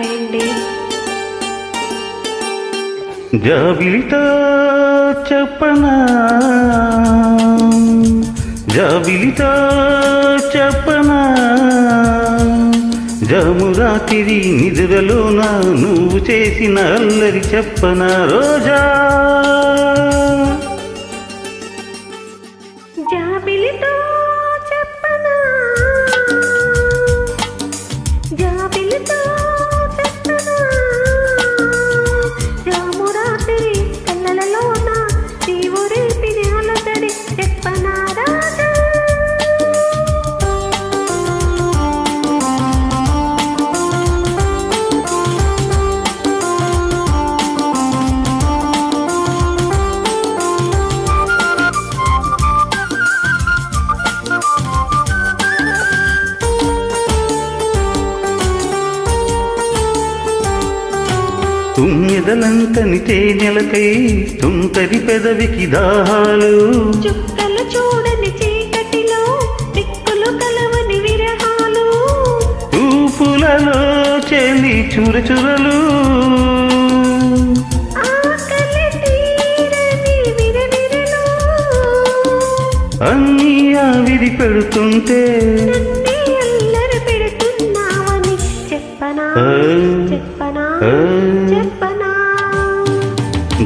రాయండి. జాబిలితో చెప్పనా, జాబిలితో చెప్పనా, జామురాతిరి నిదురలోన నువ్వు చేసిన అల్లరి చెప్పనా రోజా. జాబిలితో చెప్పనా, జాబిలితో చెప్పనా, జామురాత్రి కళ్ళలోన నీవు రేపిన అలసడి చెప్పనా రాజా. తుమ్మెదలంతని తేనెలకై తుంటరి పెదవికి దాహాలు, చుక్కలు చూడని చీకటిలో దిక్కులు కలవని విరహాలు, తూపులలో చెలి చురచురలు, ఆకలి తీరని విరవిరలు, అన్నీ ఆవిరి పెడుతుంటే నన్నే అల్లరి పెడుతున్నావని చెప్పనా చెప్పనా చెప్పనా.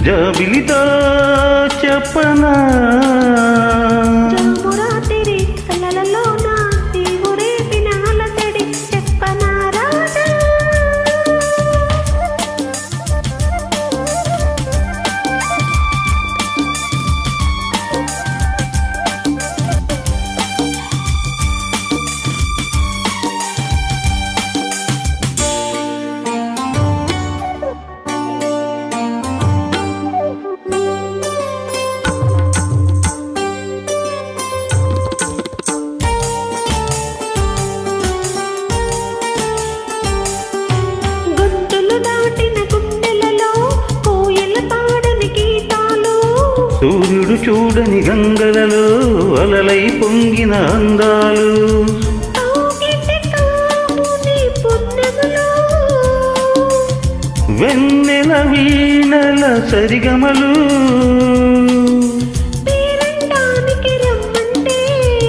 జాబిలితో చెప్పనా, జామురాతిరి కళ్ళలోన నీవు రేపిన అలసడి చెప్పనా రాజా. సూర్యుడు చూడని గంగలలో అలలై పొంగిన అందాలు, వెన్నెల వీణల సరిగమలు,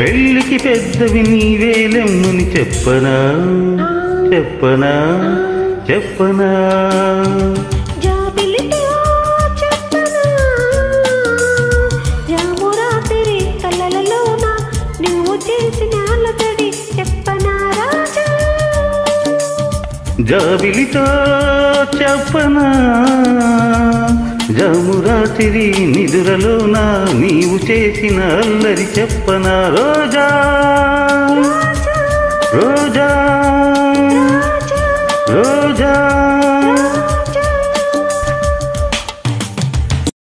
పెళ్ళికి పెద్దవి నీవేలెమ్మని చెప్పనా చెప్పనా చెప్పనా. జాబిలితో చెప్పనా, జామురాతిరి నిదురలోన నీవు చేసిన అల్లరి చెప్పనా రోజా రోజా రోజా.